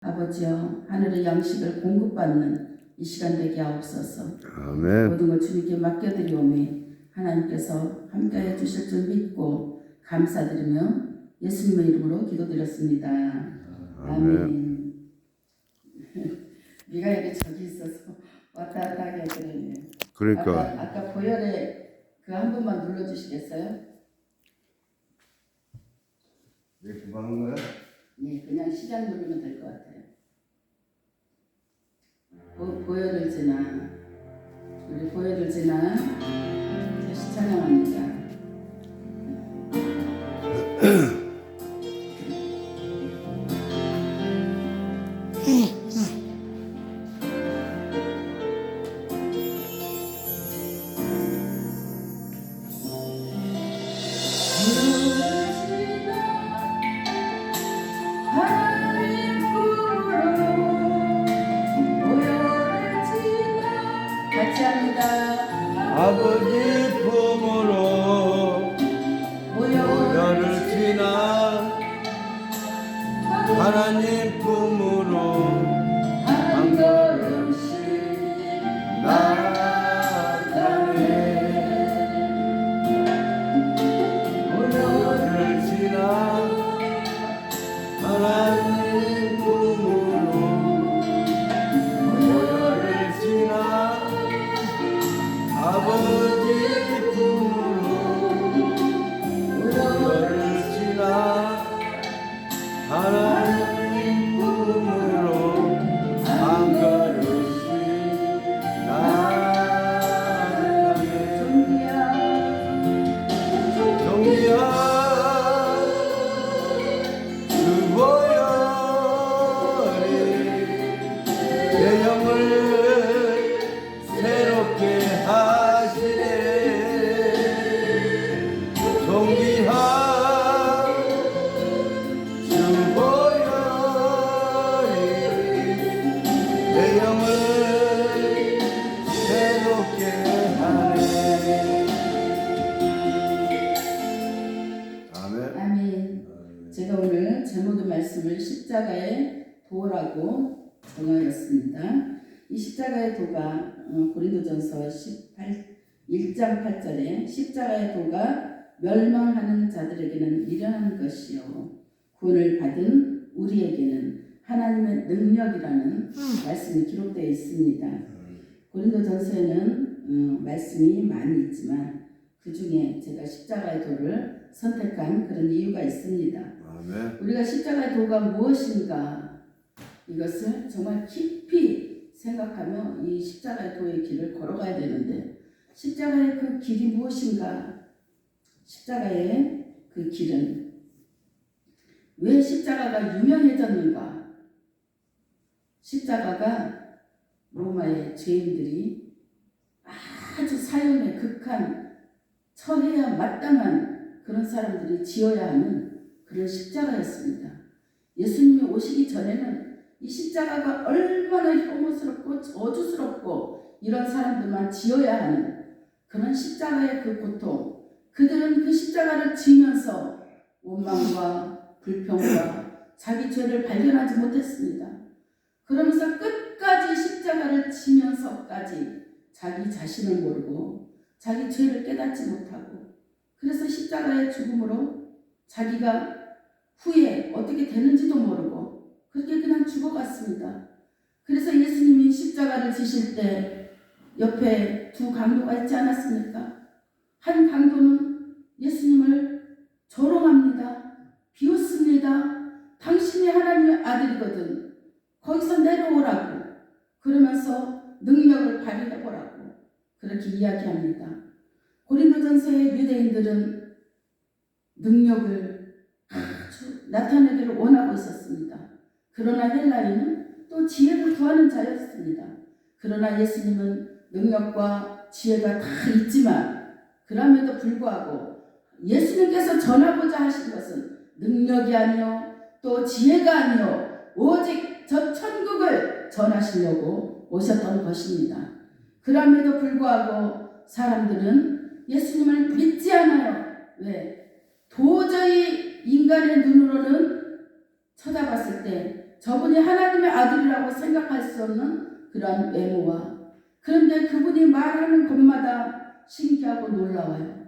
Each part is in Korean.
아버지여, 하늘의 양식을 공급받는 이 시간 되게 하옵소서. 아멘. 모든 것 주님께 맡겨드리오니 하나님께서 함께해 주실 줄 믿고 감사드리며 예수님의 이름으로 기도드렸습니다. 아멘. 미가엘이 저기 있어서 왔다 갔다 하게 하더라고요. 그러니까 아까 보혈에 그 한 번만 눌러주시겠어요? 왜 금방 거야? 네, 그냥 시작 누르면 될 것 같아요. 보혈을 지나 우리 보혈을 지나 다시 찬양합니다. 같이 합니다. 아버지 품으로 보혈을 지나 하나님 품으로 한 걸음씩 나아가네. 보혈을 지나 하나님 품으로 보혈을 지나 아버지 품으로 보혈을 지나 하나님 품으로 한 걸음씩 나아가네. 종이야 그 보혈이 내 영을 새롭게 하시네. 존귀한 주 보혈이 내 영을 새롭게 하네. 아멘. 아멘. 제가 오늘 제목의 말씀을 십자가의 도라고 정하였습니다. 이 십자가의 도가 고린도전서 1장 8절에 십자가의 도가 멸망하는 자들에게는 미련한 것이요 구원을 받은 우리에게는 하나님의 능력이라는 말씀이 기록되어 있습니다. 고린도전서에는 말씀이 많이 있지만 그 중에 제가 십자가의 도를 선택한 그런 이유가 있습니다. 아멘. 우리가 십자가의 도가 무엇인가 이것을 정말 깊이 생각하며 이 십자가의 도의 길을 걸어가야 되는데 십자가의 그 길이 무엇인가? 십자가의 그 길은 왜 십자가가 유명해졌는가? 십자가가 로마의 죄인들이 아주 사형에 극한 처해야 마땅한 그런 사람들이 지어야 하는 그런 십자가였습니다. 예수님이 오시기 전에는 이 십자가가 얼마나 혐오스럽고 저주스럽고 이런 사람들만 지어야 하는 그런 십자가의 그 고통, 그들은 그 십자가를 지면서 원망과 불평과 자기 죄를 발견하지 못했습니다. 그러면서 끝까지 십자가를 지면서까지 자기 자신을 모르고 자기 죄를 깨닫지 못하고 그래서 십자가의 죽음으로 자기가 후에 어떻게 되는지도 모르고 그렇게 그냥 죽어갔습니다. 그래서 예수님이 십자가를 지실 때 옆에 두 강도가 있지 않았습니까? 한 강도는 예수님을 조롱합니다. 비웃습니다. 당신이 하나님의 아들이거든. 거기서 내려오라고. 그러면서 능력을 발휘해보라고. 그렇게 이야기합니다. 고린도전서의 유대인들은 능력을 아주 나타내기를 원하고 있었습니다. 그러나 헬라인은 또 지혜를 구하는 자였습니다. 그러나 예수님은 능력과 지혜가 다 있지만 그럼에도 불구하고 예수님께서 전하고자 하신 것은 능력이 아니요 또 지혜가 아니요 오직 저 천국을 전하시려고 오셨던 것입니다. 그럼에도 불구하고 사람들은 예수님을 믿지 않아요. 왜? 도저히 인간의 눈으로는 쳐다봤을 때 저분이 하나님의 아들이라고 생각할 수 없는 그런 외모와, 그런데 그분이 말하는 것마다 신기하고 놀라워요.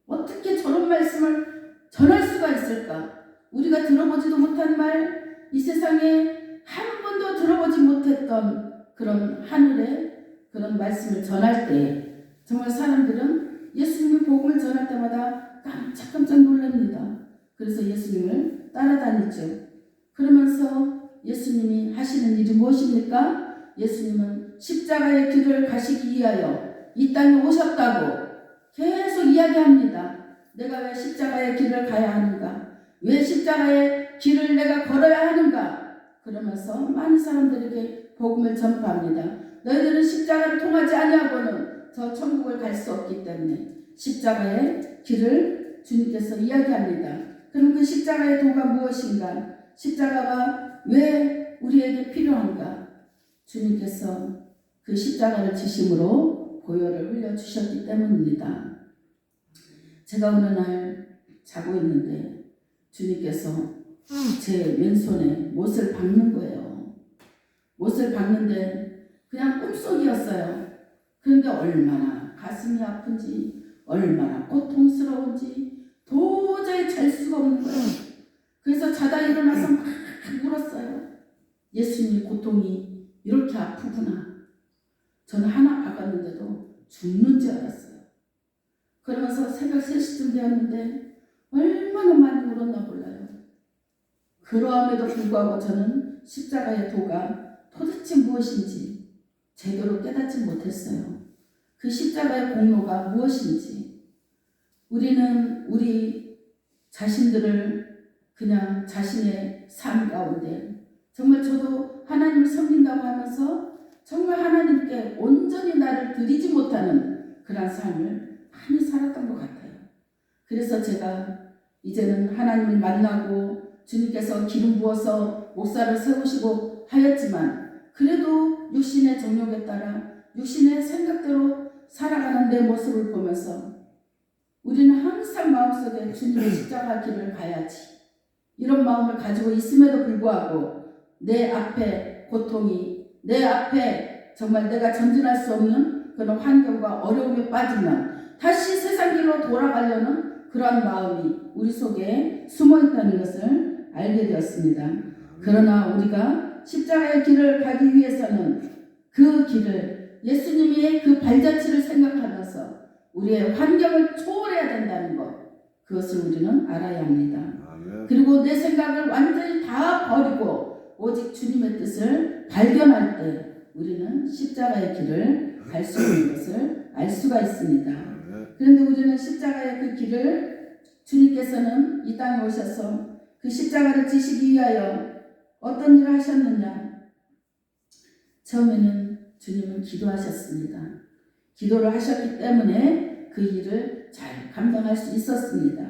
어떻게 저런 말씀을 전할 수가 있을까? 우리가 들어보지도 못한 말, 이 세상에 한 번도 들어보지 못했던 그런 하늘의 그런 말씀을 전할 때 정말 사람들은 예수님의 복음을 전할 때마다 깜짝깜짝 놀랍니다. 그래서 예수님을 따라다니죠. 그러면서 예수님이 하시는 일이 무엇입니까? 예수님은 십자가의 길을 가시기 위하여 이 땅에 오셨다고 계속 이야기합니다. 내가 왜 십자가의 길을 가야 하는가? 왜 십자가의 길을 내가 걸어야 하는가? 그러면서 많은 사람들에게 복음을 전파합니다. 너희들은 십자가를 통하지 아니하고는 저 천국을 갈 수 없기 때문에 십자가의 길을 주님께서 이야기합니다. 그럼 그 십자가의 도가 무엇인가? 십자가가 왜 우리에게 필요한가? 주님께서 그 십자가를 지심으로 보혈을 흘려주셨기 때문입니다. 제가 어느 날 자고 있는데 주님께서 제 왼손에 못을 박는 거예요. 못을 박는데 그냥 꿈속이었어요. 그런데 얼마나 가슴이 아픈지, 얼마나 고통스러운지 도저히 잘 수가 없는 거예요. 그래서 자다 일어나서 막 울었어요. 예수님의 고통이 이렇게 아프구나. 저는 하나 박았는데도 죽는 줄 알았어요. 그러면서 새벽 3시쯤 되었는데 얼마나 많이 울었나 몰라요. 그러함에도 불구하고 저는 십자가의 도가 도대체 무엇인지 제대로 깨닫지 못했어요. 그 십자가의 공로가 무엇인지. 우리는 우리 자신들을 그냥 자신의 삶 가운데 정말 저도 하나님을 섬긴다고 하면서 정말 하나님께 온전히 나를 드리지 못하는 그런 삶을 많이 살았던 것 같아요. 그래서 제가 이제는 하나님을 만나고 주님께서 기름 부어서 목사를 세우시고 하였지만 그래도 육신의 정욕에 따라 육신의 생각대로 살아가는 내 모습을 보면서 우리는 항상 마음속에 주님의 십자가 길을 가야지, 이런 마음을 가지고 있음에도 불구하고 내 앞에 고통이, 내 앞에 정말 내가 전진할 수 없는 그런 환경과 어려움에 빠지면 다시 세상 길로 돌아가려는 그러한 마음이 우리 속에 숨어 있다는 것을 알게 되었습니다. 그러나 우리가 십자가의 길을 가기 위해서는 그 길을 예수님의 그 발자취를 생각하면서 우리의 환경을 초월해야 된다는 것, 그것을 우리는 알아야 합니다. 그리고 내 생각을 완전히 다 버리고 오직 주님의 뜻을 발견할 때 우리는 십자가의 길을 갈 수 있는 것을 알 수가 있습니다. 그런데 우리는 십자가의 그 길을, 주님께서는 이 땅에 오셔서 그 십자가를 지시기 위하여 어떤 일을 하셨느냐? 처음에는 주님은 기도하셨습니다. 기도를 하셨기 때문에 그 일을 잘 감당할 수 있었습니다.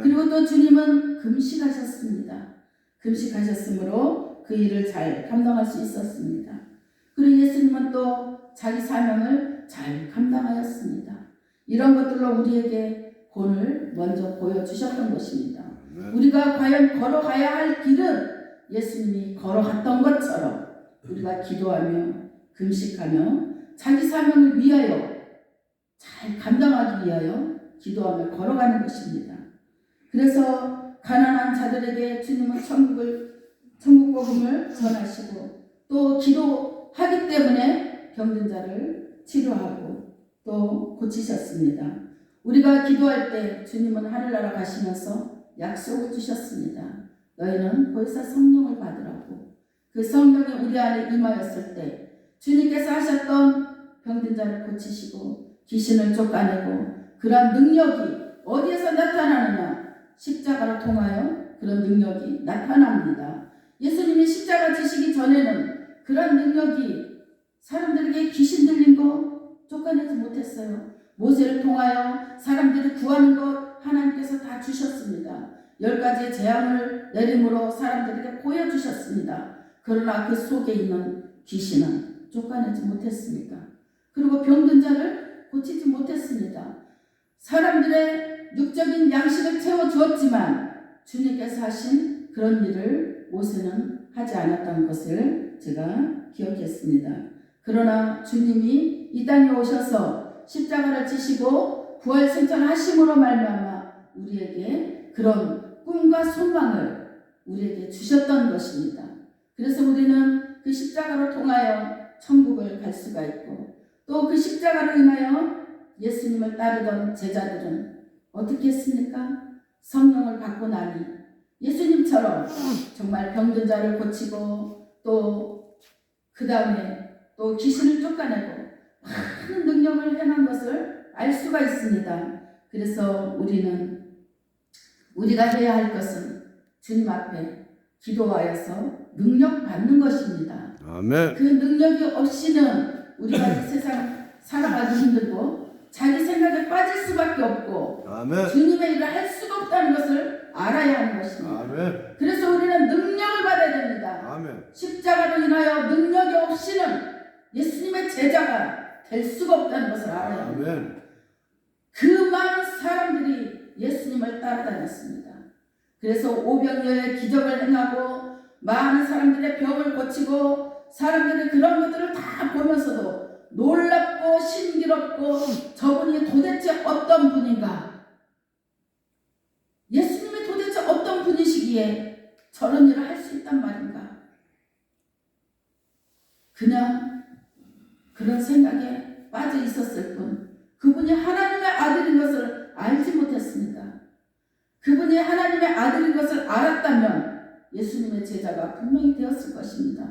그리고 또 주님은 금식하셨습니다. 금식하셨으므로 그 일을 잘 감당할 수 있었습니다. 그리고 예수님은 또 자기 사명을 잘 감당하였습니다. 이런 것들로 우리에게 본을 먼저 보여주셨던 것입니다. 우리가 과연 걸어가야 할 길은 예수님이 걸어갔던 것처럼 우리가 기도하며 금식하며 자기 사명을 위하여 잘 감당하기 위하여 기도하며 걸어가는 것입니다. 그래서 가난한 자들에게 주님은 천국 복음을 전하시고 또 기도하기 때문에 병든 자를 치료하고 또 고치셨습니다. 우리가 기도할 때 주님은 하늘나라 가시면서 약속을 주셨습니다. 너희는 벌써 성령을 받으라고. 그 성령이 우리 안에 임하였을 때 주님께서 하셨던 병든 자를 고치시고 귀신을 쫓아내고 그러한 능력이 어디에서 나타나느냐? 십자가를 통하여 그런 능력이 나타납니다. 예수님이 십자가 지시기 전에는 그런 능력이 사람들에게 귀신 들린 거 쫓아내지 못했어요. 모세를 통하여 사람들을 구하는 것 하나님께서 다 주셨습니다. 10가지의 재앙을 내림으로 사람들에게 보여주셨습니다. 그러나 그 속에 있는 귀신은 쫓아내지 못했습니다. 그리고 병든 자를 고치지 못했습니다. 사람들의 육적인 양식을 채워주었지만 주님께서 하신 그런 일을 모세는 하지 않았던 것을 제가 기억했습니다. 그러나 주님이 이 땅에 오셔서 십자가를 지시고 부활 승천하심으로 말미암아 우리에게 그런 꿈과 소망을 우리에게 주셨던 것입니다. 그래서 우리는 그 십자가로 통하여 천국을 갈 수가 있고, 또 그 십자가로 인하여 예수님을 따르던 제자들은 어떻게 했습니까? 성령을 받고 나니 예수님처럼 정말 병든 자를 고치고, 또 그 다음에 또 귀신을 쫓아내고 많은 능력을 행한 것을 알 수가 있습니다. 그래서 우리가 해야 할 것은 주님 앞에 기도하여서 능력 받는 것입니다. 아멘. 그 능력이 없이는 우리가 이 세상 살아가기 힘들고 자기 생각에 빠질 수밖에 없고 아멘. 주님의 일을 할 수가 없다는 것을 알아야 하는 것입니다. 아멘. 그래서 우리는 능력을 받아야 됩니다. 아멘. 십자가로 인하여 능력이 없이는 예수님의 제자가 될 수가 없다는 것을 알아야 합니다. 아멘. 그 많은 사람들이 예수님을 따라다녔습니다. 그래서 오병이어의 기적을 행하고 많은 사람들의 병을 고치고, 사람들이 그런 것들을 다 보면서도 놀랍고 신기롭고 저분이 도대체 어떤 분인가, 예수님이 도대체 어떤 분이시기에 저런 일을 할 수 있단 말인가, 그냥 그런 생각에 빠져 있었을 뿐 그분이 하나님의 아들인 것을 알지 못했습니다. 그분이 하나님의 아들인 것을 알았다면 예수님의 제자가 분명히 되었을 것입니다.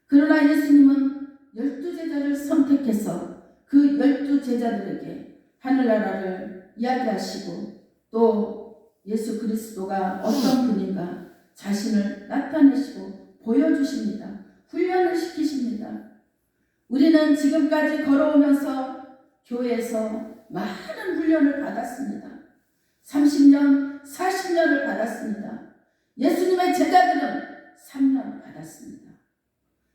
그러나 예수님은 12제자를 선택해서 그 12제자들에게 하늘나라를 이야기하시고, 또 예수 그리스도가 어떤 분인가 자신을 나타내시고 보여주십니다. 훈련을 시키십니다. 우리는 지금까지 걸어오면서 교회에서 많은 훈련을 받았습니다. 30년, 40년을 받았습니다. 예수님의 제자들은 3년 받았습니다.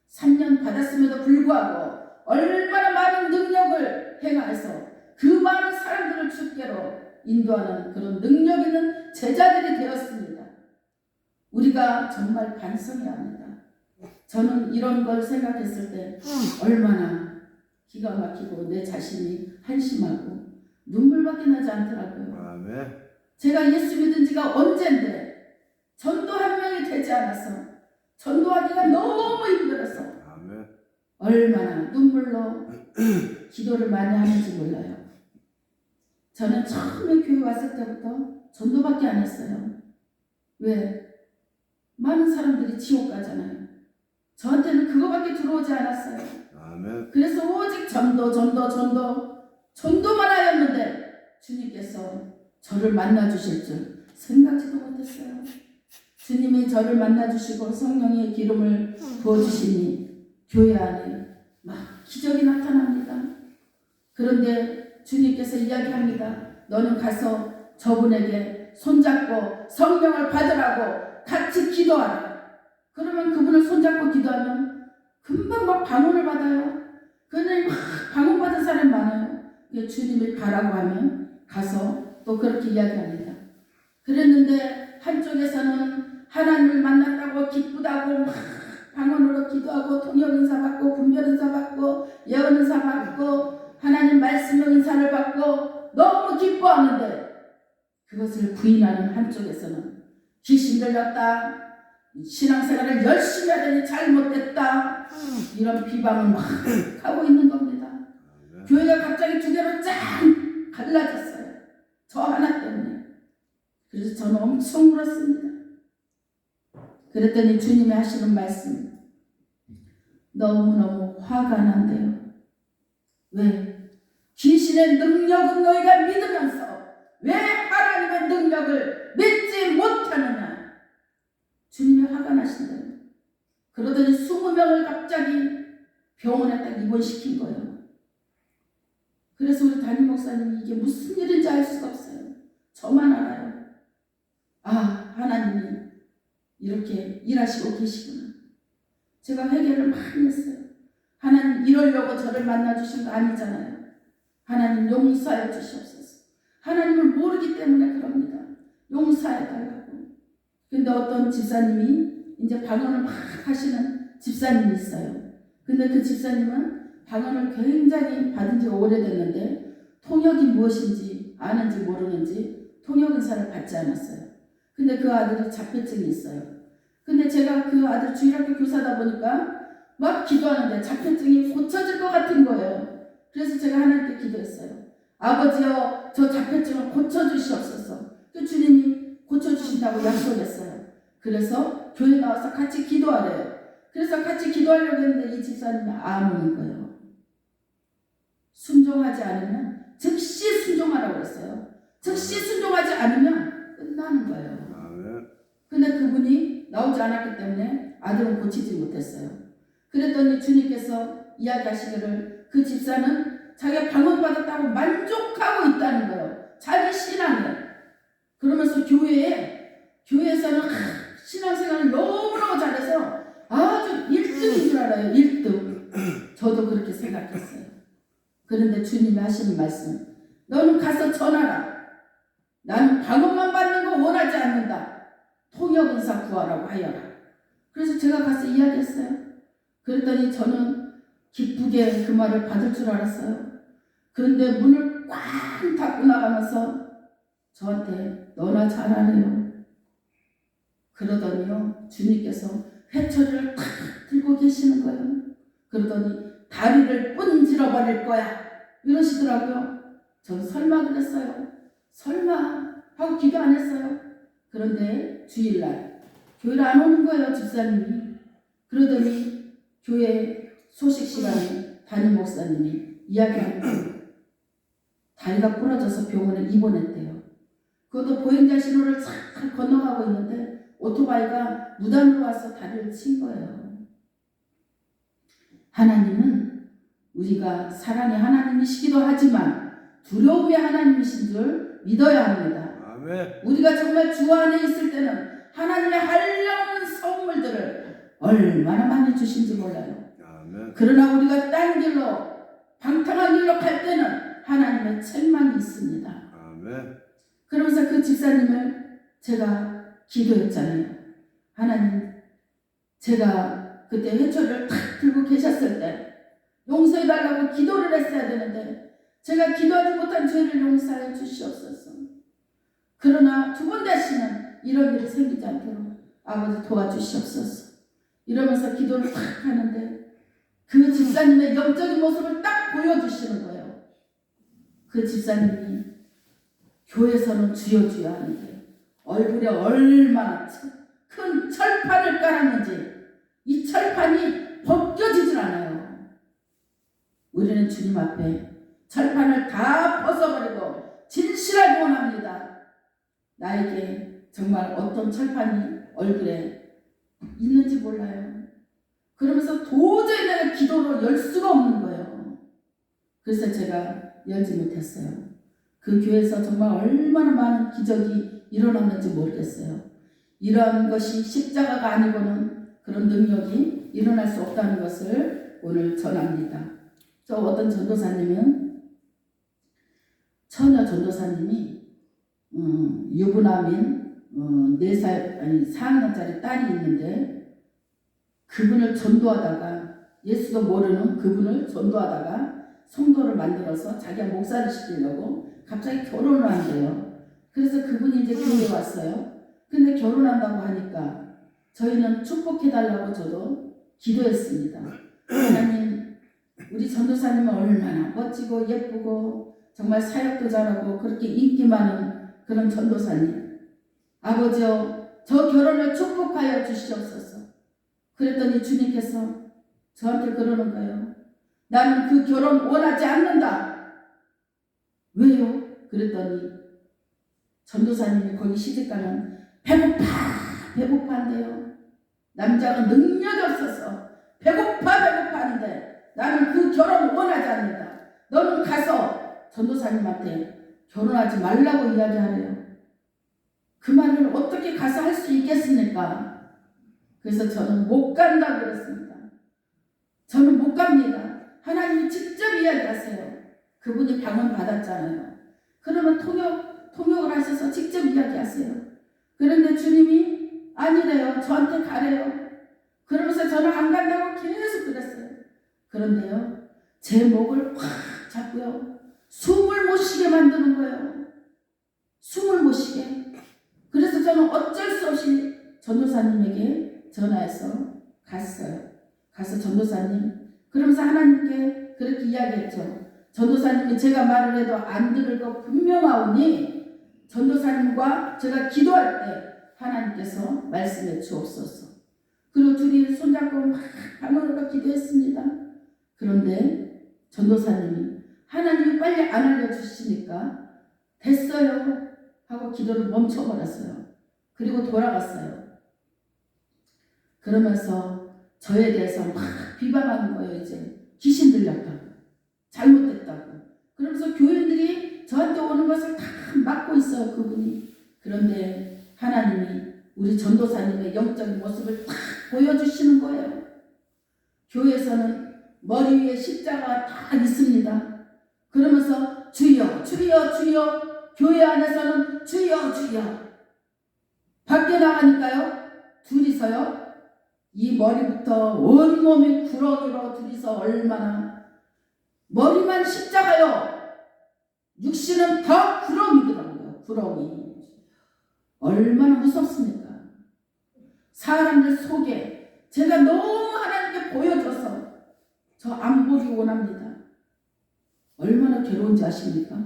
3년 받았음에도 불구하고 얼마나 많은 능력을 행하여서 그 많은 사람들을 주께로 인도하는 그런 능력 있는 제자들이 되었습니다. 우리가 정말 반성해야 합니다. 저는 이런 걸 생각했을 때 얼마나 기가 막히고 내 자신이 한심하고 눈물밖에 나지 않더라고요. 아멘. 제가 예수 믿은 지가 언젠데 전도 한 명이 되지 않아서 전도하기가 너무 힘들어서 아멘. 얼마나 눈물로 기도를 많이 하는지 몰라요. 저는 처음에 교회 왔을 때부터 전도밖에 안 했어요. 왜? 많은 사람들이 지옥 가잖아요. 저한테는 그거밖에 들어오지 않았어요. 아멘. 그래서 오직 전도만 하였는데 주님께서 저를 만나주실 줄 생각지도 못했어요. 주님이 저를 만나주시고 성령의 기름을 부어주시니 교회 안에 막 기적이 나타납니다. 그런데 주님께서 이야기합니다. 너는 가서 저분에게 손잡고 성령을 받으라고 같이 기도하라. 그러면 그분을 손잡고 기도하면 금방 막 방언을 받아요. 그런데 막 방언 받은 사람 많아요. 주님을 가라고 하면 가서 또 그렇게 이야기합니다. 그랬는데 한쪽에서는 하나님을 만났다고 기쁘다고 막 방언으로 기도하고 통역 은사 받고 분별 은사 받고 예언 은사 받고 하나님 말씀의 은사를 받고 너무 기뻐하는데, 그것을 부인하는 한쪽에서는 귀신 들렸다, 신앙생활을 열심히 하더니 잘못됐다, 이런 비방을 막 하고 있는 겁니다. 교회가 갑자기 두 개로 쫙 갈라졌어요. 저 하나 때문에. 그래서 저는 엄청 울었습니다. 그랬더니 주님이 하시는 말씀, 너무너무 화가 난대요. 왜? 귀신의 능력은 너희가 믿으면서 왜 하나님의 능력을 믿지 못하느냐. 주님이 화가 나신대요. 그러더니 20명을 갑자기 병원에 딱 입원시킨 거예요. 그래서 우리 담임 목사님이 이게 무슨 일인지 알 수가 없어요. 저만 알아요. 아, 하나님이 이렇게 일하시고 계시구나. 제가 회개를 많이 했어요. 하나님 이러려고 저를 만나주신 거 아니잖아요. 하나님 용서해 주시옵소서. 하나님을 모르기 때문에 그럽니다. 용서해 달라고. 근데 어떤 집사님이 이제 방언을 막 하시는 집사님이 있어요. 근데 그 집사님은 방언을 굉장히 받은 지가 오래됐는데 통역이 무엇인지 아는지 모르는지 통역 은사를 받지 않았어요. 근데 그 아들이 자폐증이 있어요. 근데 제가 그 아들 주일학교 교사다 보니까 막 기도하는데 자폐증이 고쳐질 것 같은 거예요. 그래서 제가 하나님께 기도했어요. 아버지여, 저 자폐증을 고쳐주시옵소서. 그 주님이 고쳐주신다고 약속했어요. 그래서 교회 나와서 같이 기도하래요. 그래서 같이 기도하려고 했는데 이 집사님이 아무는 거예요. 순종하지 않으면 즉시 순종하라고 했어요. 즉시 순종하지 않으면 끝나는 거예요. 아멘. 근데 그분이 나오지 않았기 때문에 아들은 고치지 못했어요. 그랬더니 주님께서 이야기하시기를 그 집사는 자기가 방언받았다고 만족하고 있다는 거예요. 자기 신앙에. 그러면서 교회에서는 신앙생활을 너무너무 잘해서 아주 1등인 줄 알아요. 1등. 저도 그렇게 생각했어요. 그런데 주님이 하시는 말씀, 너는 가서 전하라. 나는 방언만 받는 거 원하지 않는다. 통역 은사 구하라고 하여라. 그래서 제가 가서 이야기했어요. 그랬더니 저는 기쁘게 그 말을 받을 줄 알았어요. 그런데 문을 꽉 닫고 나가면서 저한테 너나 잘하래요. 그러더니요, 주님께서 회초리를 탁 들고 계시는 거예요. 그러더니 다리를 분질러 버릴 거야 이러시더라고요. 저는 설마 그랬어요. 설마 하고 기도 안 했어요. 그런데 주일날 교회를 안 오는 거예요, 집사님이. 그러더니 교회 소식 시간에 담임 목사님이 이야기하는 거예요. 다리가 부러져서 병원에 입원했대요. 그것도 보행자 신호를 싹 건너가고 있는데 오토바이가 무단으로 와서 다리를 친 거예요. 하나님은 우리가 사랑의 하나님이시기도 하지만 두려움의 하나님이신 줄 믿어야 합니다. 아멘. 우리가 정말 주 안에 있을 때는 하나님의 한량없는 선물들을 얼마나 많이 주신지 몰라요. 아멘. 그러나 우리가 딴 길로 방탕한 길로 갈 때는 하나님의 책망이 있습니다. 아멘. 그러면서 그 집사님을 제가 기도했잖아요. 하나님, 제가 그때 회초리를 탁 들고 계셨을 때 용서해달라고 기도를 했어야 되는데 제가 기도하지 못한 죄를 용서해 주시옵소서. 그러나 두 번 다시는 이런 일이 생기지 않도록 아버지 도와주시옵소서. 이러면서 기도를 탁 하는데 그 집사님의 영적인 모습을 딱 보여주시는 거예요. 그 집사님이 교회에서는 주여 주여 하는데 얼굴에 얼마나 큰 철판을 깔았는지 이 철판이 벗겨지질 않아요. 우리는 주님 앞에 철판을 다 벗어버리고 진실하게 원합니다. 나에게 정말 어떤 철판이 얼굴에 있는지 몰라요. 그러면서 도저히 내가 기도를 열 수가 없는 거예요. 그래서 제가 열지 못했어요. 그 교회에서 정말 얼마나 많은 기적이 일어났는지 모르겠어요. 이런 것이 십자가가 아니고는 그런 능력이 일어날 수 없다는 것을 오늘 전합니다. 저 어떤 전도사님은 처녀 전도사님이 유부남인 4학년짜리 딸이 있는데 그분을 전도하다가 예수도 모르는 그분을 전도하다가 성도를 만들어서 자기가 목사를 시키려고 갑자기 결혼을 한대요. 그래서 그분이 이제 교회에 왔어요. 근데 결혼한다고 하니까 저희는 축복해달라고 저도 기도했습니다. 하나님, 우리 전도사님은 얼마나 멋지고 예쁘고 정말 사역도 잘하고 그렇게 인기 많은 그런 전도사님, 아버지여 저 결혼을 축복하여 주시옵소서. 그랬더니 주님께서 저한테 그러는 거예요. 나는 그 결혼 원하지 않는다. 왜요? 그랬더니 전도사님이 거기 시집가면 배고파한대요. 남자가 능력이 없어서 배고파 하는데 나는 그 결혼 원하지 않는다. 너는 가서 전도사님한테 결혼하지 말라고 이야기하래요. 그 말을 어떻게 가서 할 수 있겠습니까? 그래서 저는 못 간다고 그랬습니다. 저는 못 갑니다. 하나님이 직접 이야기하세요. 그분이 방언 받았잖아요. 그러면 통역을 하셔서 직접 이야기하세요. 그런데 주님이 아니래요. 저한테 가래요. 그러면서 저는 안 간다고 계속 그랬어요. 그런데요, 제 목을 확 잡고요, 숨을 못 쉬게 만드는 거예요. 숨을 못 쉬게. 그래서 저는 어쩔 수 없이 전도사님에게 전화해서 갔어요. 가서 전도사님, 그러면서 하나님께 그렇게 이야기했죠. 전도사님이 제가 말을 해도 안 들을 거 분명하오니 전도사님과 제가 기도할 때 하나님께서 말씀해 주옵소서. 그리고 둘이 손잡고 막 방언으로 기도했습니다. 그런데 전도사님이 하나님이 빨리 안 알려주시니까 됐어요 하고 기도를 멈춰버렸어요. 그리고 돌아갔어요. 그러면서 저에 대해서 막 비방하는 거예요. 이제 귀신 들렸다고, 잘못됐다고. 그러면서 교인들이 저한테 오는 것을 다 막고 있어요, 그분이. 그런데 하나님이 우리 전도사님의 영적인 모습을 딱 보여주시는 거예요. 교회에서는 머리 위에 십자가 딱 있습니다. 그러면서 주여 주여 주여, 교회 안에서는 주여 주여. 밖에 나가니까요, 둘이서요, 이 머리부터 온몸이 구렁이로 둘이서 얼마나, 머리만 십자가요, 육신은 더 구렁이더라고요. 구렁이 얼마나 무섭습니까? 사람들 속에 제가 너무 하나님께 보여줘서 저 안 보기 원합니다. 얼마나 괴로운지 아십니까?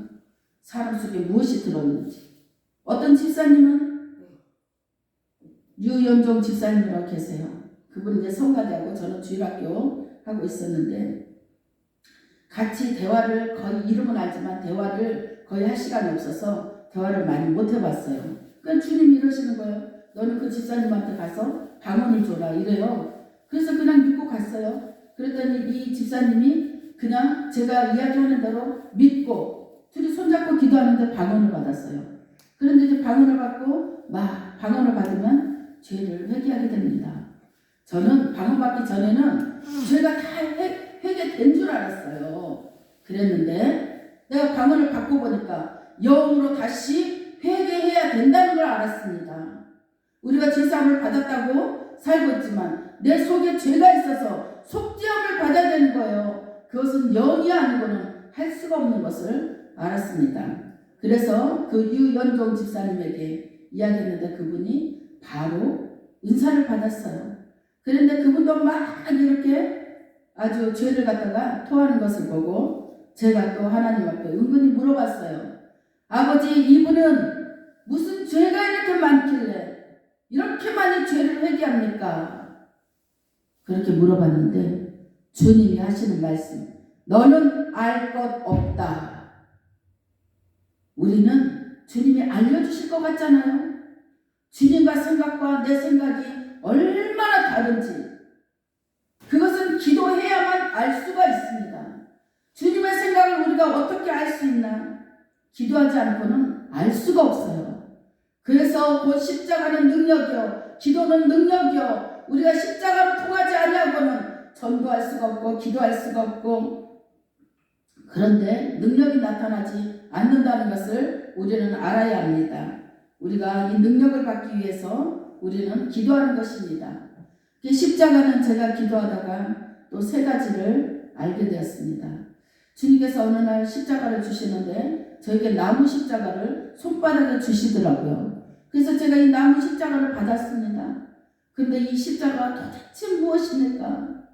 사람 속에 무엇이 들어있는지. 어떤 집사님은 유연종 집사님이라고 계세요. 그분은 이제 성가대하고 저는 주일학교 하고 있었는데, 같이 대화를, 거의 이름은 알지만 대화를 거의 할 시간이 없어서 대화를 많이 못 해봤어요. 그러니까 주님이 이러시는 거예요. 너는 그 집사님한테 가서 방언을 줘라 이래요. 그래서 그냥 믿고 갔어요. 그랬더니 이 집사님이 그냥 제가 이야기하는 대로 믿고 둘이 손잡고 기도하는데 방언을 받았어요. 그런데 이제 방언을 받고 막 방언을 받으면 죄를 회개하게 됩니다. 저는 방언 받기 전에는 죄가 다 회개된 줄 알았어요. 그랬는데 내가 방언을 받고 보니까 영으로 다시 회개해야 된다는 걸 알았습니다. 우리가 죄사함을 받았다고 살고 있지만 내 속에 죄가 있어서 속죄함을 받아야 되는 거예요. 그것은 영이 아니고는 할 수가 없는 것을 알았습니다. 그래서 그 유연종 집사님에게 이야기했는데 그분이 바로 은사를 받았어요. 그런데 그분도 막 이렇게 아주 죄를 갖다가 토하는 것을 보고 제가 또 하나님 앞에 은근히 물어봤어요. 아버지, 이분은 무슨 죄가 이렇게 많길래 이렇게 많이 죄를 회개합니까? 그렇게 물어봤는데 주님이 하시는 말씀, 너는 알 것 없다. 우리는 주님이 알려주실 것 같잖아요. 주님과 생각과 내 생각이 얼마나 다른지 그것은 기도해야만 알 수가 있습니다. 주님의 생각을 우리가 어떻게 알 수 있나? 기도하지 않고는 알 수가 없어요. 그래서 곧 십자가는 능력이요, 기도는 능력이요. 우리가 십자가로 통하지 아니하고는 전도할 수가 없고 기도할 수가 없고, 그런데 능력이 나타나지 않는다는 것을 우리는 알아야 합니다. 우리가 이 능력을 받기 위해서 우리는 기도하는 것입니다. 십자가는 제가 기도하다가 또 세 가지를 알게 되었습니다. 주님께서 어느 날 십자가를 주시는데 저에게 나무 십자가를 손바닥에 주시더라고요. 그래서 제가 이 나무 십자가를 받았습니다. 근데 이 십자가가 도대체 무엇입니까?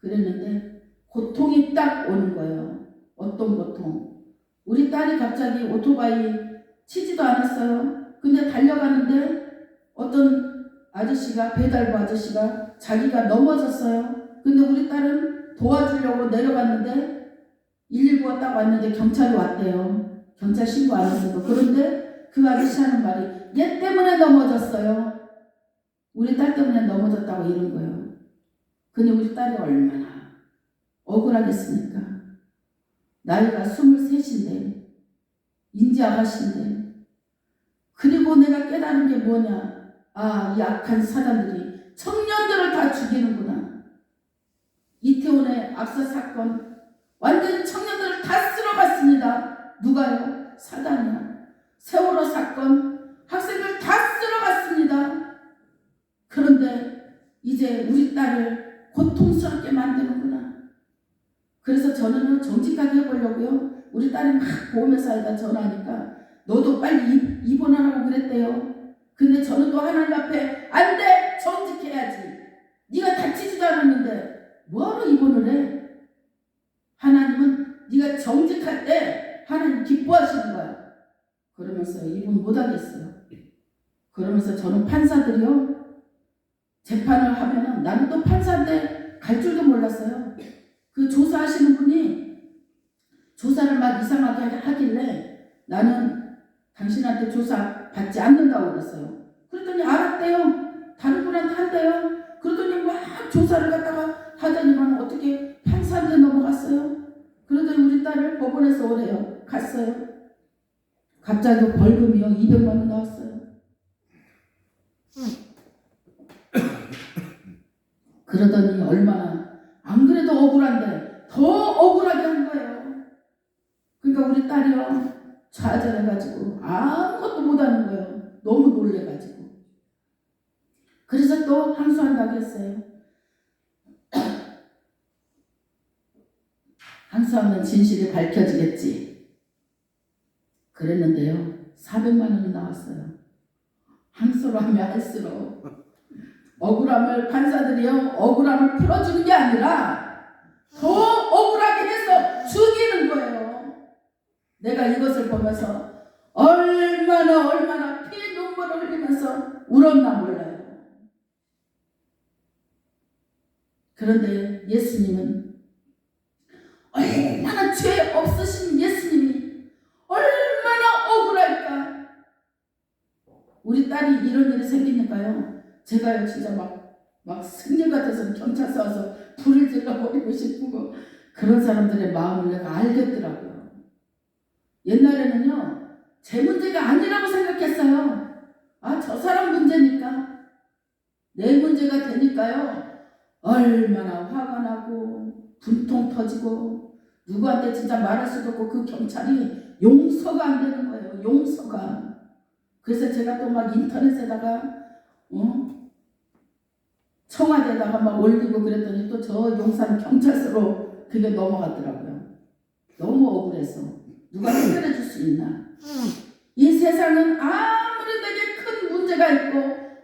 그랬는데 고통이 딱 오는 거예요. 어떤 고통? 우리 딸이 갑자기 오토바이 치지도 않았어요. 근데 달려가는데 어떤 아저씨가, 배달부 아저씨가 자기가 넘어졌어요. 근데 우리 딸은 도와주려고 내려갔는데 119가 딱 왔는데 경찰이 왔대요. 경찰 신고 안 했어도. 그런데 그 아저씨 하는 말이 얘 때문에 넘어졌어요. 우리 딸 때문에 넘어졌다고 이런 거예요. 근데 우리 딸이 얼마나 억울하겠습니까? 나이가 23인데 인지 아가씨인데. 그리고 내가 깨달은 게 뭐냐? 아, 이 악한 사단들이 청년들을 다 죽이는구나. 이태원의 압사 사건 완전히 청년들을 다 쓸어갔습니다. 누가요? 사단이요. 세월호 사건 학생들 다 쓸어갔습니다. 이렇게 우리 딸을 고통스럽게 만드는구나. 그래서 저는 정직하게 해보려고요. 우리 딸이 막 보험회사에다 전화하니까 너도 빨리 입원하라고 그랬대요. 근데 저는 또 하나님 앞에 안 돼! 정직해야지. 네가 다치지도 않았는데 뭐하러 입원을 해? 하나님은 네가 정직할 때 하나님 기뻐하시는 거야. 그러면서 입원 못하겠어요. 그러면서 저는 판사들이요. 재판을 하면은 나는 또 판사인데 갈 줄도 몰랐어요. 그 조사하시는 분이 조사를 막 이상하게 하길래 나는 당신한테 조사 받지 않는다고 그랬어요. 그랬더니 알았대요. 다른 분한테 한대요. 그러더니 막 조사를 갖다가 하더니만 어떻게 판사한테 넘어갔어요. 그러더니 우리 딸을 법원에서 오래요. 갔어요. 갑자기 벌금이요 200만 원 나왔어요. 그러더니 얼마나 안 그래도 억울한데 더 억울하게 한 거예요. 그러니까 우리 딸이요 좌절해가지고 아무것도 못하는 거예요. 너무 놀래가지고. 그래서 또 항소한다고 했어요. 항소하면 진실이 밝혀지겠지. 그랬는데요 400만 원이 나왔어요. 항소를 하면 할수록 억울함을 판사들이요 억울함을 풀어주는 게 아니라 더 억울하게 해서 죽이는 거예요. 내가 이것을 보면서 얼마나 피 눈물을 흘리면서 울었나 몰라요. 그런데 예수님은 얼마나 죄 없으신 예수님이 얼마나 억울할까. 우리 딸이 이런 일이 생기니까요 제가요 진짜 막 승질 같아서 경찰서 와서 불을 질러버리고 싶고 그런 사람들의 마음을 내가 알겠더라고요. 옛날에는요 제 문제가 아니라고 생각했어요. 아, 저 사람 문제니까 내 문제가 되니까요 얼마나 화가 나고 분통 터지고 누구한테 진짜 말할 수도 없고 그 경찰이 용서가 안 되는 거예요. 용서가. 그래서 제가 또 막 인터넷에다가 청와대에다가 막 올리고 그랬더니 또 저 용산 경찰서로 그게 넘어갔더라고요. 너무 억울해서 누가 해결해 줄 수 있나. 이 세상은 아무리 되게 큰 문제가 있고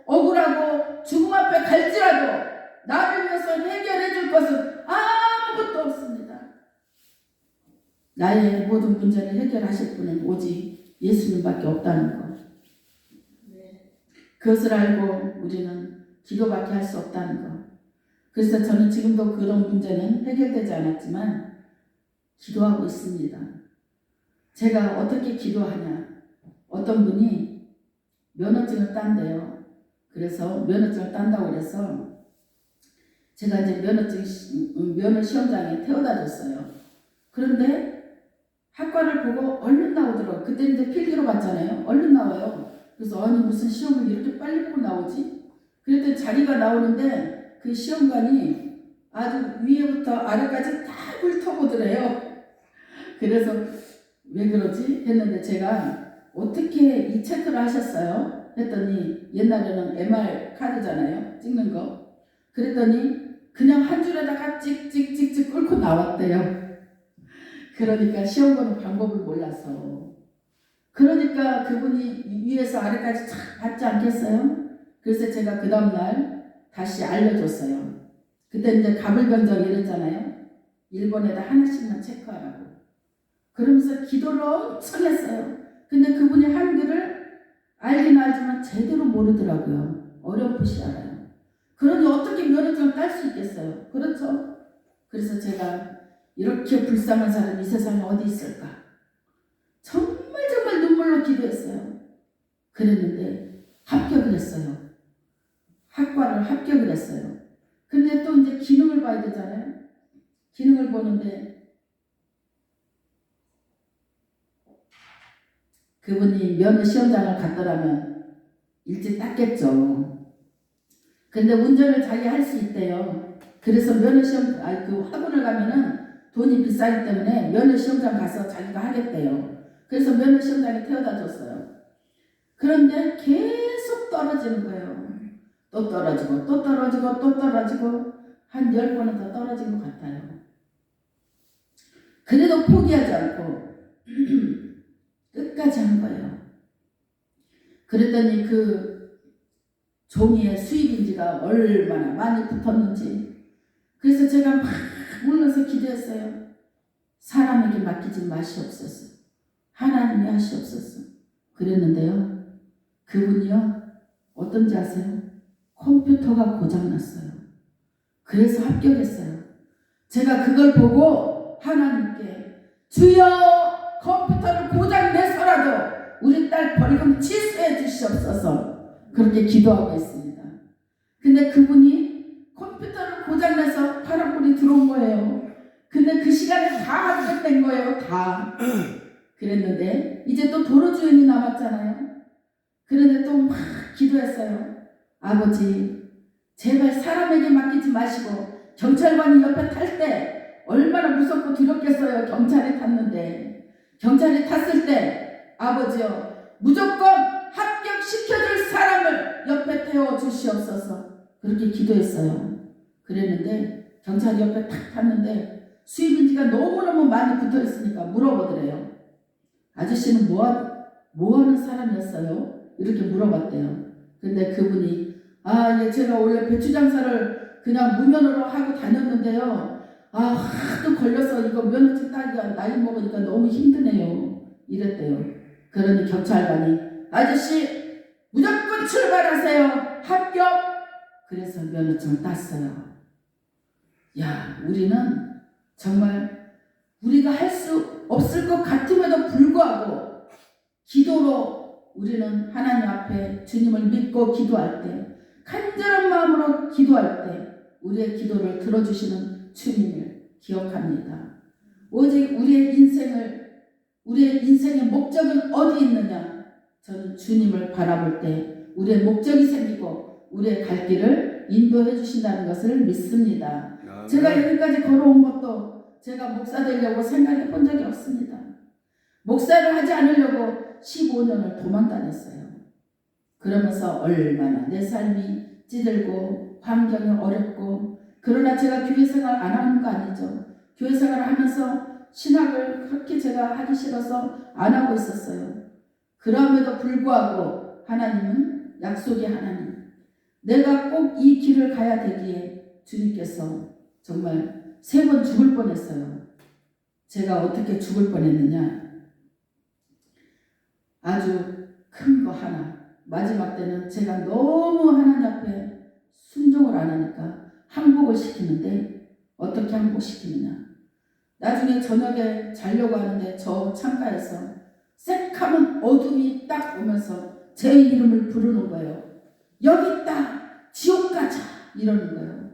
억울하고 죽음 앞에 갈지라도 나를 위해서 해결해 줄 것은 아무것도 없습니다. 나의 모든 문제를 해결하실 분은 오직 예수님밖에 없다는 것. 그것을 알고 우리는 기도밖에 할 수 없다는 것. 그래서 저는 지금도 그런 문제는 해결되지 않았지만 기도하고 있습니다. 제가 어떻게 기도하냐. 어떤 분이 면허증을 딴대요. 그래서 면허증을 딴다고 그래서 제가 이제 면허 시험장에 태워다 줬어요. 그런데 학과를 보고 얼른 나오더라고요. 그때 이제 필기로 봤잖아요. 얼른 나와요. 그래서 아니 무슨 시험을 이렇게 빨리 보고 나오지? 그랬더니 자리가 나오는데 그 시험관이 아주 위에부터 아래까지 다 훑어보더래요. 그래서 왜 그러지? 했는데 제가 어떻게 이 체크를 하셨어요? 했더니 옛날에는 MR 카드잖아요. 찍는 거. 그랬더니 그냥 한 줄에다가 찍찍찍찍 끓고 나왔대요. 그러니까 시험 보는 방법을 몰라서. 그러니까 그분이 위에서 아래까지 쫙 받지 않겠어요? 그래서 제가 그 다음날 다시 알려줬어요. 그때 이제 가불변정 이랬잖아요. 일본에다 하나씩만 체크하라고. 그러면서 기도를 엄청 했어요. 근데 그분이 한글을 알긴 알지만 제대로 모르더라고요. 어렴풋이 알아요. 그러니 어떻게 면허증을 딸 수 있겠어요? 그렇죠? 그래서 제가 이렇게 불쌍한 사람이 이 세상에 어디 있을까? 정말 눈물로 기도했어요. 그랬는데 합격을 했어요. 학과를 합격을 했어요. 근데 또 이제 기능을 봐야 되잖아요. 기능을 보는데 그분이 면허 시험장을 갔더라면 일찍 땄겠죠. 근데 운전을 자기 할 수 있대요. 그래서 면허 시험 그 학원을 가면은 돈이 비싸기 때문에 면허 시험장 가서 자기가 하겠대요. 그래서 면허 시험장에 태워다 줬어요. 그런데 계속 떨어지는 거예요. 또 떨어지고 또 떨어지고 또 떨어지고 한 10번은 더 떨어진 것 같아요. 그래도 포기하지 않고 끝까지 한 거예요. 그랬더니 그 종이에 수입인지가 얼마나 많이 붙었는지, 그래서 제가 막 울면서 기도했어요. 사람에게 맡기지 마시옵소서. 하나님이 하시옵소서. 그랬는데요, 그분이요 어떤지 아세요? 컴퓨터가 고장났어요. 그래서 합격했어요. 제가 그걸 보고 하나님께 주여 컴퓨터를 고장내서라도 우리 딸 벌금 취소해 주시옵소서 그렇게 기도하고 있습니다. 근데 그분이 컴퓨터를 고장내서 파란불이 들어온 거예요. 근데 그 시간에 다 합격된 거예요. 다. 그랬는데 이제 또 도로 주인이 남았잖아요. 그런데 또 막 기도했어요. 아버지 제발 사람에게 맡기지 마시고, 경찰관이 옆에 탈 때 얼마나 무섭고 두렵겠어요. 경찰이 탔는데, 경찰이 탔을 때 아버지요 무조건 합격시켜줄 사람을 옆에 태워주시옵소서 그렇게 기도했어요. 그랬는데 경찰이 옆에 탁 탔는데 수입인지가 너무너무 많이 붙어있으니까 물어보더래요. 아저씨는 뭐 하는 사람이었어요? 이렇게 물어봤대요. 근데 그분이 예, 제가 원래 배추 장사를 그냥 무면허로 하고 다녔는데요. 하도 걸려서 이거 면허증 따기가 나이 먹으니까 너무 힘드네요. 이랬대요. 그러니 경찰관이 아저씨 무조건 출발하세요. 합격! 그래서 면허증을 땄어요. 야, 우리는 정말 우리가 할 수 없을 것 같음에도 불구하고 기도로 우리는 하나님 앞에 주님을 믿고 기도할 때, 간절한 마음으로 기도할 때 우리의 기도를 들어주시는 주님을 기억합니다. 오직 우리의 인생의 목적은 어디 있느냐? 저는 주님을 바라볼 때 우리의 목적이 생기고 우리의 갈 길을 인도해 주신다는 것을 믿습니다. 제가 여기까지 걸어온 것도 제가 목사 되려고 생각해 본 적이 없습니다. 목사를 하지 않으려고 15년을 도망 다녔어요. 그러면서 얼마나 내 삶이 찌들고 환경이 어렵고, 그러나 제가 교회 생활 안 하는 거 아니죠. 교회 생활을 하면서 신학을 그렇게 제가 하기 싫어서 안 하고 있었어요. 그럼에도 불구하고 하나님은 약속의 하나님, 내가 꼭 이 길을 가야 되기에 주님께서 정말 3번 죽을 뻔했어요. 제가 어떻게 죽을 뻔했느냐, 아주 큰 거 하나, 마지막 때는 제가 너무 하나님 앞에 순종을 안 하니까 항복을 시키는데, 어떻게 항복시키느냐, 나중에 저녁에 자려고 하는데 저 창가에서 새카만 어둠이 딱 오면서 제 이름을 부르는 거예요. 여기 있다, 지옥 가자, 이러는 거예요.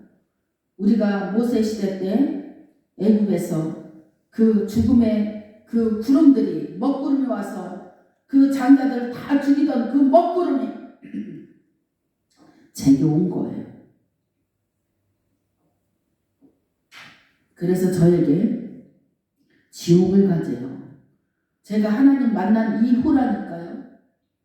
우리가 모세 시대 때 애굽에서 그 죽음의 그 구름들이, 먹구름이 와서 그 장자들을 다 죽이던 그 먹구름이 제게 온 거예요. 그래서 저에게 지옥을 가재요. 제가 하나님 만난 이후라니까요.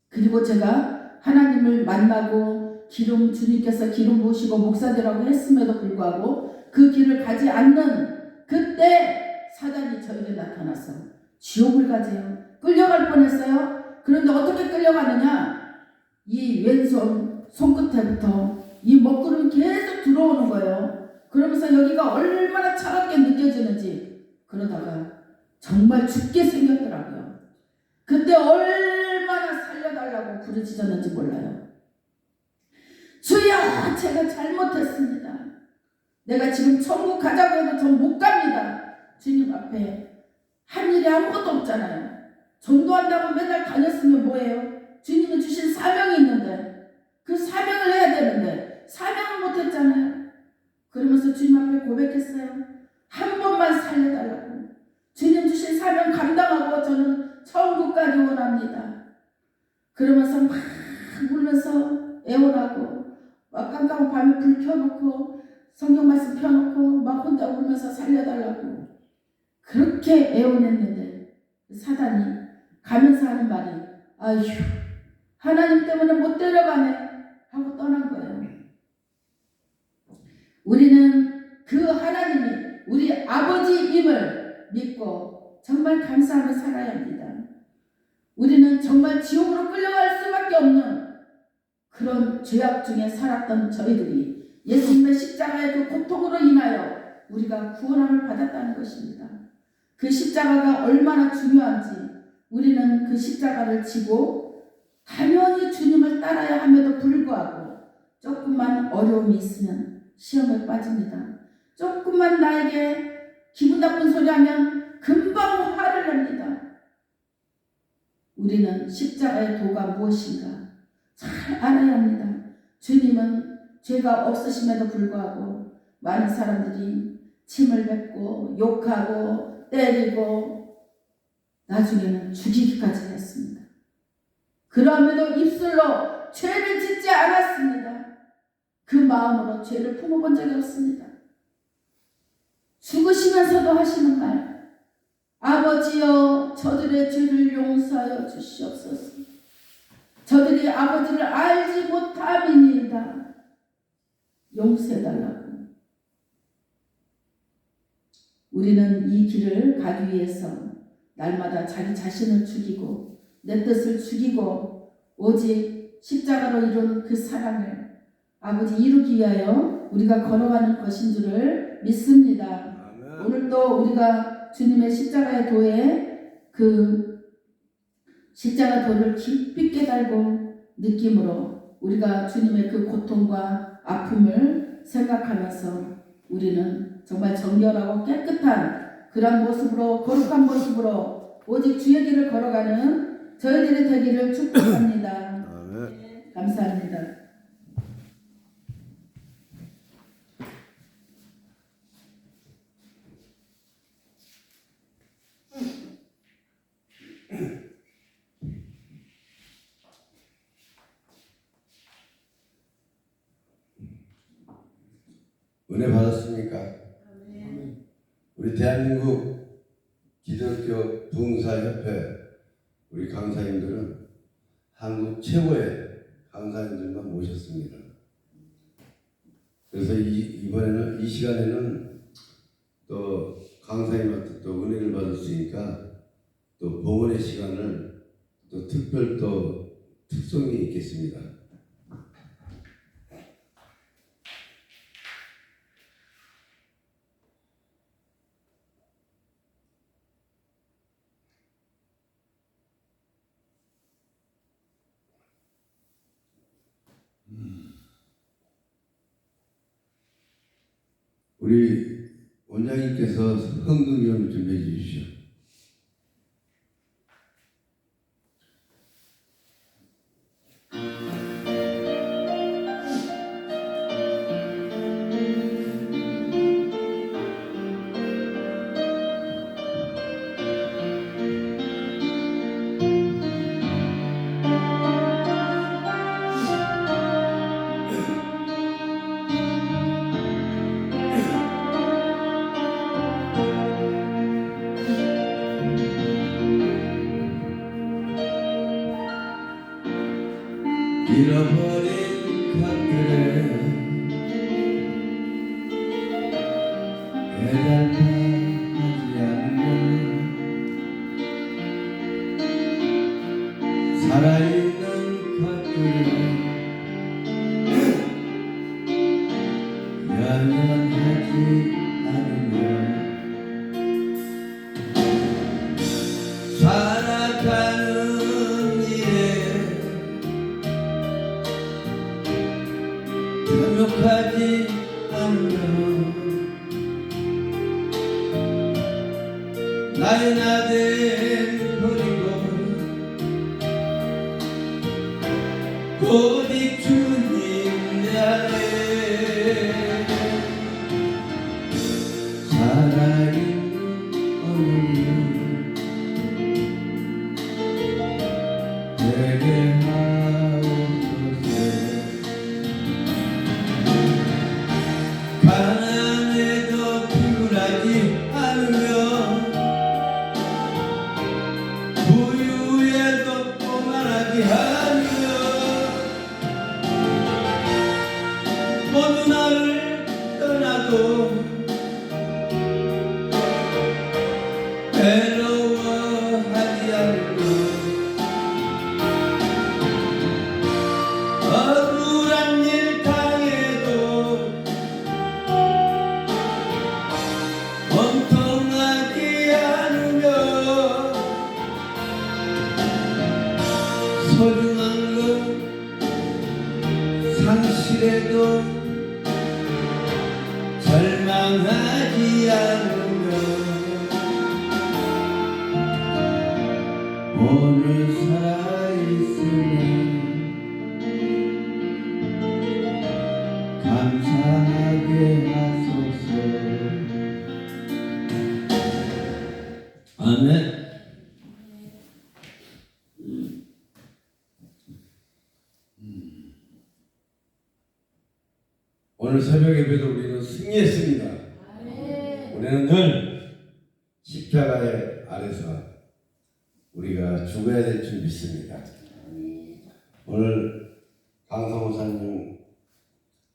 그리고 제가 하나님을 만나고 주님께서 기름 부으시고 목사되라고 했음에도 불구하고 그 길을 가지 않는 그때 사단이 저에게 나타나서 지옥을 가재요. 끌려갈 뻔했어요. 그런데 어떻게 끌려가느냐, 이 왼손 손끝에부터 이 먹구름이 계속 들어오는 거예요. 그러면서 여기가 얼마나 차갑게 느껴지는지, 그러다가 정말 죽게 생겼더라고요. 그때 얼마나 살려달라고 부르짖었는지 몰라요. 주여, 제가 잘못했습니다. 내가 지금 천국 가자고 해도 전 못 갑니다. 주님 앞에 한 일이 아무것도 없잖아요. 전도한다고 맨날 다녔으면 뭐예요? 주님이 주신 사명이 있는데 그 사명을 해야 되는데 사명을 못했잖아요. 그러면서 주님 앞에 고백했어요. 한 번만 살려달라고. 주님 주신 사명 감당하고 저는 천국까지 원합니다. 그러면서 막 울면서 애원하고, 막 깜깜한 밤에 불 켜놓고 성경 말씀 펴놓고 막 혼자 울면서 살려달라고 그렇게 애원했는데, 사단이 가면서 하는 말이 아휴, 하나님 때문에 못 데려가네 하고 떠난 거예요. 우리는 그 하나님이 우리 아버지임을 믿고 정말 감사하며 살아야 합니다. 우리는 정말 지옥으로 끌려갈 수밖에 없는 그런 죄악 중에 살았던 저희들이 예수님의 십자가의 그 고통으로 인하여 우리가 구원함을 받았다는 것입니다. 그 십자가가 얼마나 중요한지 우리는 그 십자가를 지고 당연히 주님을 따라야 함에도 불구하고 조금만 어려움이 있으면 시험에 빠집니다. 조금만 나에게 기분 나쁜 소리 하면 금방 화를 냅니다. 우리는 십자가의 도가 무엇인가 잘 알아야 합니다. 주님은 죄가 없으심에도 불구하고 많은 사람들이 침을 뱉고 욕하고 때리고 나중에는 죽이기까지 했습니다. 그럼에도 입술로 죄를 짓지 않았습니다. 그 마음으로 죄를 품어본 적이 없습니다. 죽으시면서도 하시는 말, 아버지여 저들의 죄를 용서하여 주시옵소서. 저들이 아버지를 알지 못함이니이다. 용서해달라고. 우리는 이 길을 가기 위해서 날마다 자기 자신을 죽이고 내 뜻을 죽이고 오직 십자가로 이룬 그 사랑을 아버지 이루기 위하여 우리가 걸어가는 것인 줄을 믿습니다. 아멘. 오늘도 우리가 주님의 십자가의 도에 그 십자가 도를 깊이 깨달고 느낌으로 우리가 주님의 그 고통과 아픔을 생각하면서 우리는 정말 정결하고 깨끗한 그런 모습으로 거룩한 모습으로 오직 주의 길을 걸어가는 저희들이 되기를 축복합니다. 아멘. 감사합니다. 은혜 받았습니까? 우리 대한민국 기독교 부흥사협회 우리 강사님들은 한국 최고의 강사님들만 모셨습니다. 그래서 이번에는 이 시간에는 또 강사님한테 또 은혜를 받을 수 있으니까 또 봉헌의 시간을 또 특별 또 특성이 있겠습니다. 우리 원장님께서 흥등기원을 좀 해주십시오. 잃어버린 것들에 애달파하지 않는 살아있는 것들에 연연하지 않으며 살아가는 탐욕하지 않으며 나의 나된 버리고 오직 주님 내 안에 살아있는 오늘 내게 가난해도 피곤하지 않으며 부유해도 오만하지 않으며 모두 나를 떠나 괴로워하지 않고 억울한 일 당해도 원통하지 않으며 소중한 것 상실해도 절망하지 않으며 오늘 살아있으니 감사하게 하소서. 아멘. 오늘 새벽 예배도 우리는 승리했습니다. 우리는 늘 십자가의 아래서 우리가 죽어야 될 줄 믿습니다. 오늘 강성호사님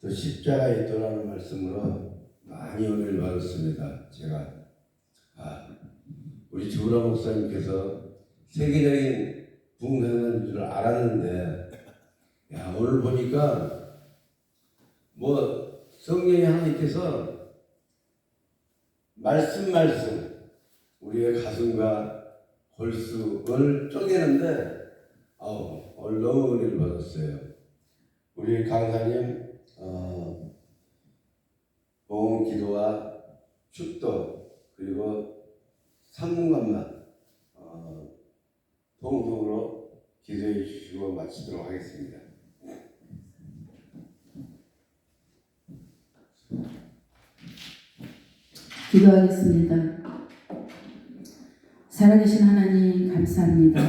또 십자가에 있더라는 말씀으로 많이 은혜를 받았습니다. 제가 우리 주우라 목사님께서 세계적인 부흥회인 줄 알았는데 오늘 보니까 성령이 하나님께서 말씀 우리의 가슴과 골수를 쪼개는데 오늘 너무 은혜를 받았어요. 우리 강사님 봉헌 기도와 축도 그리고 산문관만 동동으로 기도해 주시고 마치도록 하겠습니다. 기도하겠습니다. 살아계신 하나님 감사합니다.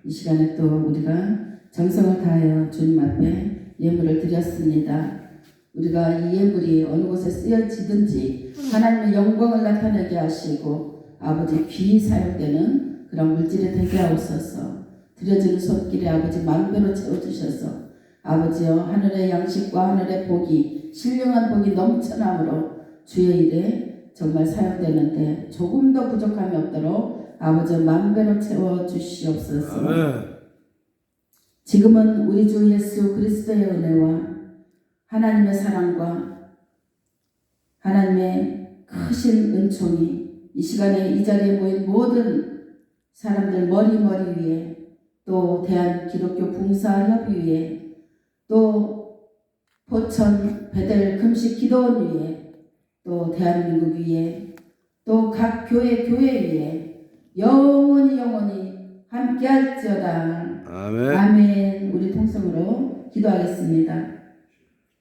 이 시간에 또 우리가 정성을 다하여 주님 앞에 예물을 드렸습니다. 우리가 이 예물이 어느 곳에 쓰여지든지 하나님의 영광을 나타내게 하시고 아버지 귀히 사용되는 그런 물질이 되게 하옵소서. 드려지는 손길에 아버지 만배로 채워주셔서 아버지여 하늘의 양식과 하늘의 복이 신령한 복이 넘쳐나므로 주의 일에 정말 사용되는데 조금 더 부족함이 없도록 아버지 만배로 채워주시옵소서. 아멘. 지금은 우리 주 예수 그리스도의 은혜와 하나님의 사랑과 하나님의 크신 은총이 이 시간에 이 자리에 모인 모든 사람들 머리 위에 또 대한기독교 봉사협의회 또 포천 베델 금식 기도원 위에 또 대한민국 위에 또 각 교회 위에 영원히 함께할지어다. 아멘. 아멘. 우리 통성으로 기도하겠습니다.